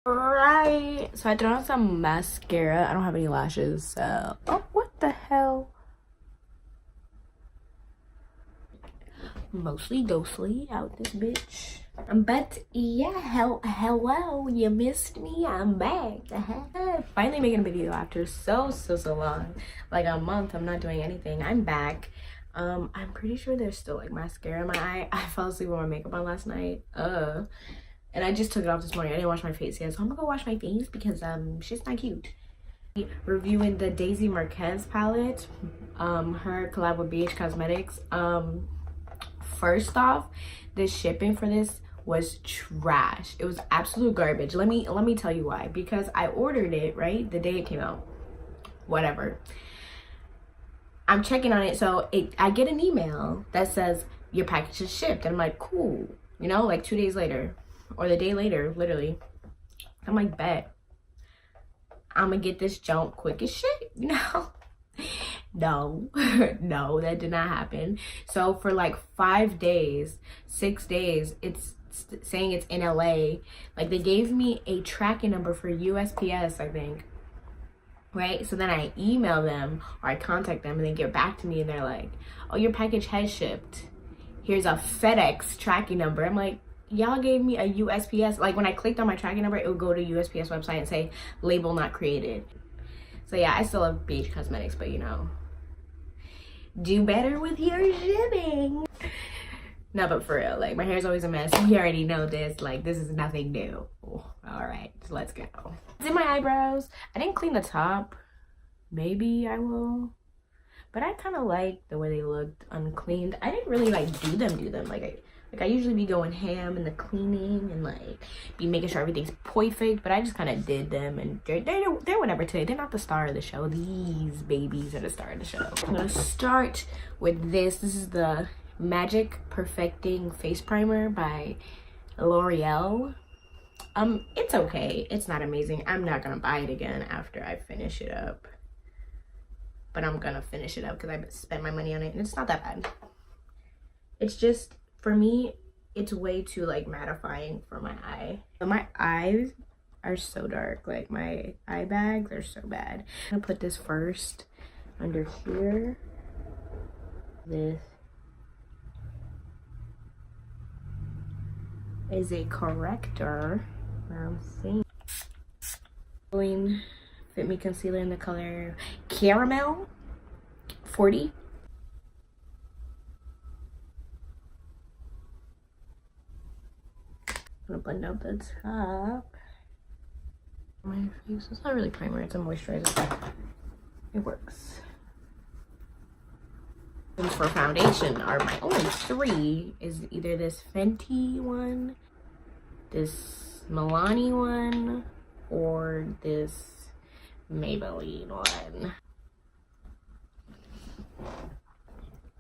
Right, so I threw on some mascara. I don't have any lashes, so oh, what the hell. Mostly ghostly out this bitch. But yeah, hello, you missed me, I'm back. Finally making a video after so long, like a month. I'm not doing anything. I'm back. I'm pretty sure there's still like mascara in my eye. I fell asleep with my makeup on last night, and I just took it off this morning. I didn't wash my face yet, so I'm gonna go wash my face because she's not cute. Reviewing the Daisy Marquez palette, her collab with BH Cosmetics. First off, the shipping for this was trash. It was absolute garbage. Let me tell you why. Because I ordered it right the day it came out. Whatever. I'm checking on it, so I get an email that says your package is shipped, and I'm like, cool. You know, like 2 days later or the day later, literally. I'm like, bet. I'm gonna get this junk quick as shit, you know? No, no, that did not happen. So for like 5 days, 6 days, it's saying it's in LA. Like, they gave me a tracking number for USPS, I think. Right? So then I email them or I contact them, and they get back to me and they're like, oh, your package has shipped. Here's a FedEx tracking number. I'm like, y'all gave me a USPS. Like, when I clicked on my tracking number, it would go to USPS website and say label not created. So yeah, I still love BH Cosmetics, but you know, do better with your shipping. No, but for real, like, my hair's always a mess. You already know this. Like, this is nothing new. All right, so let's go. It's in my eyebrows. I didn't clean the top. Maybe I will. But I kind of like the way they looked uncleaned. I didn't really like do them. Like I usually be going ham in the cleaning and like be making sure everything's perfect, but I just kind of did them, and they're whatever today. They're not the star of the show. These babies are the star of the show. I'm gonna start with this. This is the Magic Perfecting Face Primer by L'Oreal. It's okay. It's not amazing. I'm not gonna buy it again after I finish it up, but I'm gonna finish it up because I spent my money on it, and it's not that bad. It's just, for me, it's way too like mattifying for my eye. But my eyes are so dark. Like, my eye bags are so bad. I'm gonna put this first under here. This is a corrector. I'm seeing Fit Me Concealer in the color Caramel 40. I'm gonna blend out the top. My face, it's not really primer, it's a moisturizer. It works. And for foundation are my only three. Is either this Fenty one, this Milani one, or this Maybelline one.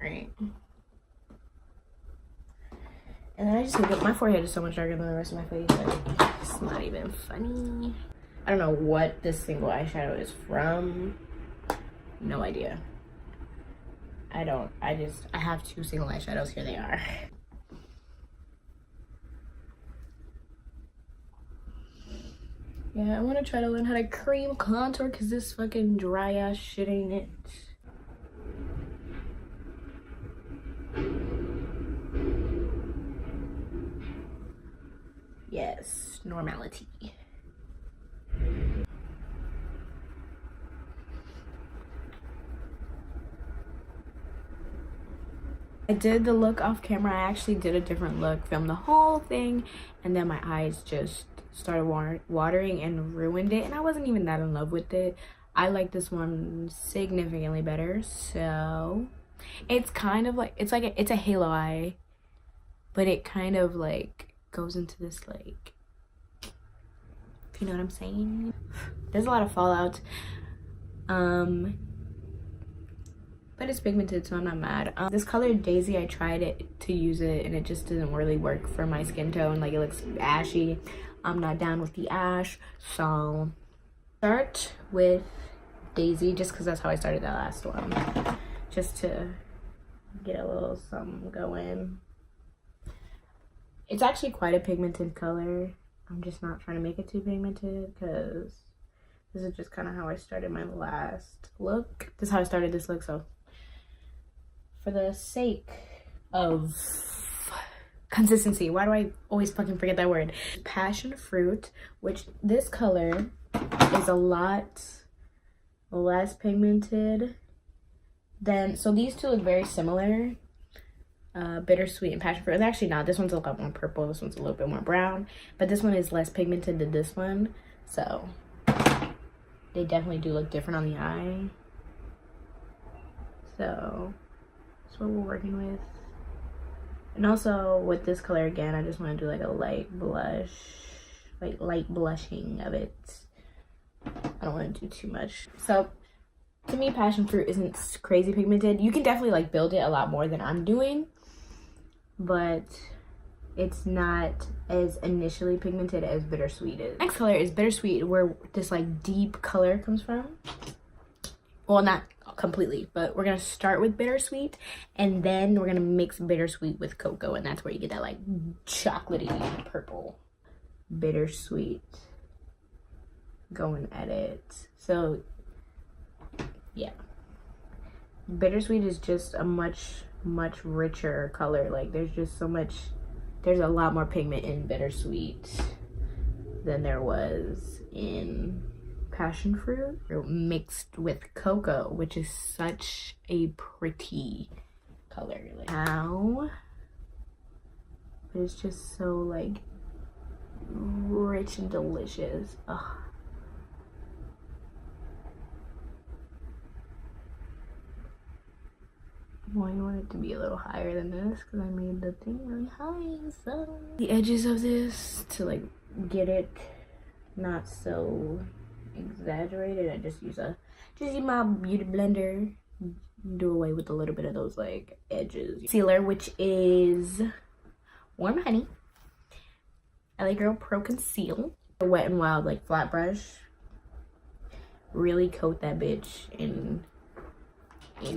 Right. And then I just hate it. My forehead is so much darker than the rest of my face. Like, it's not even funny. I don't know what this single eyeshadow is from. No idea. I have two single eyeshadows. Here they are. Yeah, I want to try to learn how to cream contour because this fucking dry ass shit ain't it. Yes, normality. I did the look off camera. I actually did a different look, filmed the whole thing, and then my eyes just started watering and ruined it, and I wasn't even that in love with it. I like this one significantly better. So it's kind of like, it's a halo eye, but it kind of like goes into this, like, if you know what I'm saying. There's a lot of fallout, but it's pigmented, so I'm not mad. This color Daisy, I tried it to use it and it just didn't really work for my skin tone. Like, it looks ashy. I'm not down with the ash, so start with Daisy just because that's how I started that last one, just to get a little something going. It's actually quite a pigmented color. I'm just not trying to make it too pigmented because this is just kind of how I started my last look. This is how I started this look, so for the sake of consistency, why do I always fucking forget that word? Passion fruit, which this color is a lot less pigmented than, so these two look very similar. Bittersweet and passion fruit. It's actually not. This one's a lot more purple. This one's a little bit more brown. But this one is less pigmented than this one. So they definitely do look different on the eye. So that's what we're working with. And also with this color again, I just want to do like a light blush, like light blushing of it. I don't want to do too much. So to me, passion fruit isn't crazy pigmented. You can definitely like build it a lot more than I'm doing, but it's not as initially pigmented as bittersweet is. Next color is bittersweet, where this like deep color comes from. Well, not completely, but we're gonna start with bittersweet and then we're gonna mix bittersweet with cocoa, and that's where you get that like chocolatey purple. Bittersweet going at it. So yeah, bittersweet is just a much richer color. Like there's just so much, there's a lot more pigment in bittersweet than there was in passion fruit mixed with cocoa, which is such a pretty color. Like how, but it's just so like rich and delicious. Ugh. Well, you want it to be a little higher than this because I made the thing really high. So the edges of this, to like get it not so exaggerated, I just use my beauty blender, do away with a little bit of those like edges. Concealer, which is Warm Honey, LA Girl Pro Conceal, Wet n Wild like flat brush. Really coat that bitch in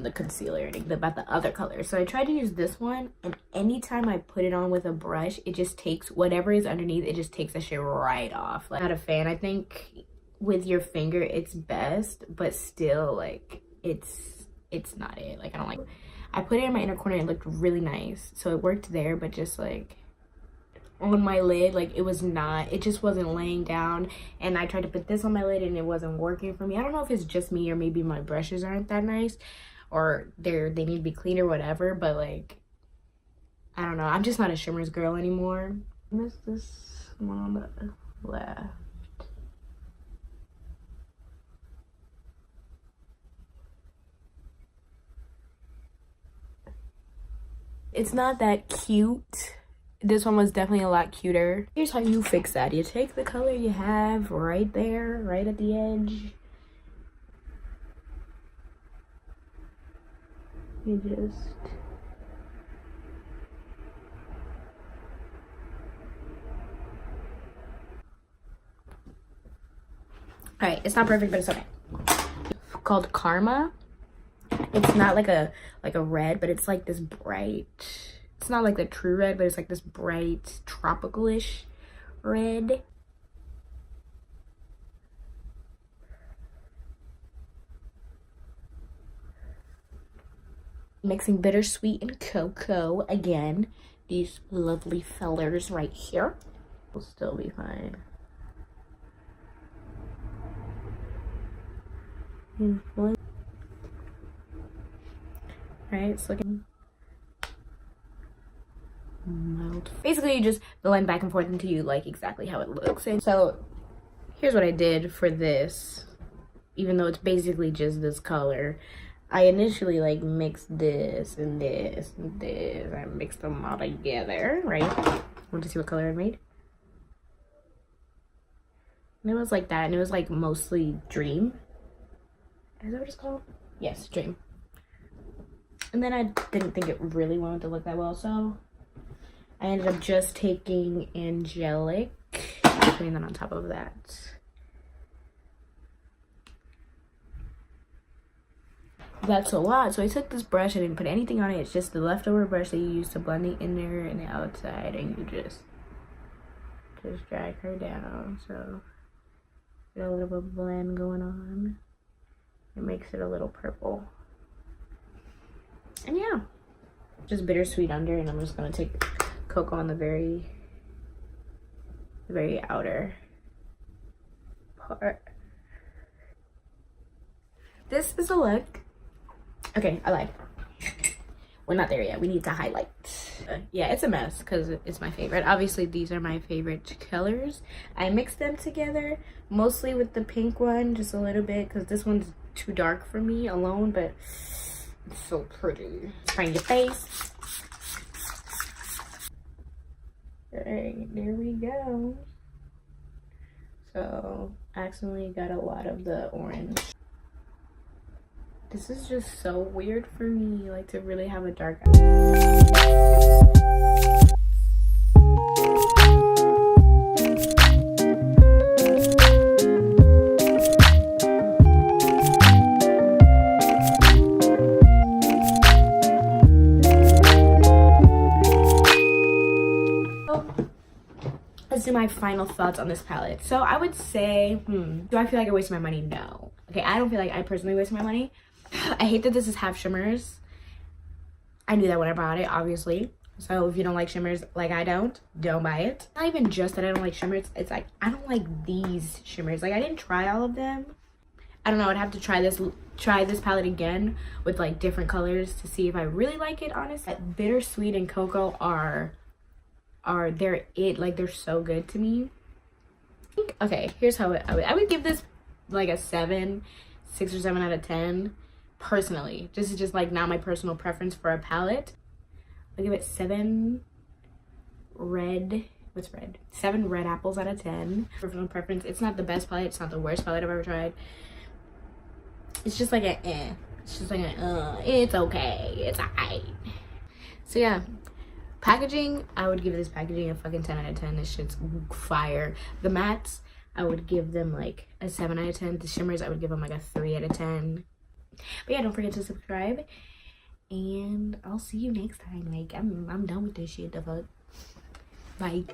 the concealer and about the other color. So I tried to use this one, and anytime I put it on with a brush, it just takes whatever is underneath, it just takes that shit right off. Like, not a fan. I think with your finger it's best, but still like it's not it. Like I don't like, I put it in my inner corner, it looked really nice, so it worked there, but just like on my lid, like it was not, it just wasn't laying down. And I tried to put this on my lid and it wasn't working for me. I don't know if it's just me or maybe my brushes aren't that nice, or they need to be clean or whatever, but like I don't know, I'm just not a shimmers girl anymore. I miss this one on the left. It's not that cute. This one was definitely a lot cuter. Here's how you fix that. You take the color you have right there, right at the edge. You just alright, it's not perfect, but it's okay. Called Karma. It's not like a red, but it's like this bright, it's not like the true red, but it's like this bright tropical-ish red. Mixing bittersweet and cocoa again. These lovely fellers right here will still be fine. Right, it's looking mild. Basically, you just blend back and forth until you like exactly how it looks. And so here's what I did for this, even though it's basically just this color. I initially like mixed this and this and this. I mixed them all together, right? Want to see what color I made? And it was like that, and it was like mostly Dream. Is that what it's called? Yes, Dream. And then I didn't think it really wanted to look that well, so I ended up just taking Angelic and putting that on top of that. That's a lot. So I took this brush, I didn't put anything on it. It's just the leftover brush that you use to blend the inner and the outside, and you just just drag her down. So get a little bit of blend going on. It makes it a little purple. And yeah, just bittersweet under, and I'm just gonna take cocoa on the very outer part. This is a look. Okay, I lied. We're not there yet. We need to highlight. Yeah, it's a mess because it's my favorite. Obviously, these are my favorite colors. I mixed them together, mostly with the pink one, just a little bit, because this one's too dark for me alone, but it's so pretty. Spray your face. Alright, there we go. So, I accidentally got a lot of the orange. This is just so weird for me, like, to really have a dark Let's do my final thoughts on this palette. So I would say, do I feel like I wasted my money? No. Okay, I don't feel like I personally wasted my money. I hate that this is half shimmers. I knew that when I bought it, obviously. So if you don't like shimmers like I don't buy it. Not even just that I don't like shimmers. It's like, I don't like these shimmers. Like, I didn't try all of them. I don't know, I'd have to try this palette again with like different colors to see if I really like it, honestly. Bittersweet and cocoa are they're it. Like, they're so good to me. Okay, here's how I would give this like a 6 or 7 out of 10 personally. This is just like not my personal preference for a palette. I'll give it 7 red, what's red? 7 red apples out of 10. Personal preference. It's not the best palette, it's not the worst palette I've ever tried. It's just like a it's just like a it's okay, it's alright. So yeah, packaging, I would give this packaging a fucking 10 out of 10. This shit's fire. The mattes, I would give them like a 7 out of 10. The shimmers, I would give them like a 3 out of 10. But yeah, don't forget to subscribe, and I'll see you next time. Like, I'm done with this shit. The fuck. Bye.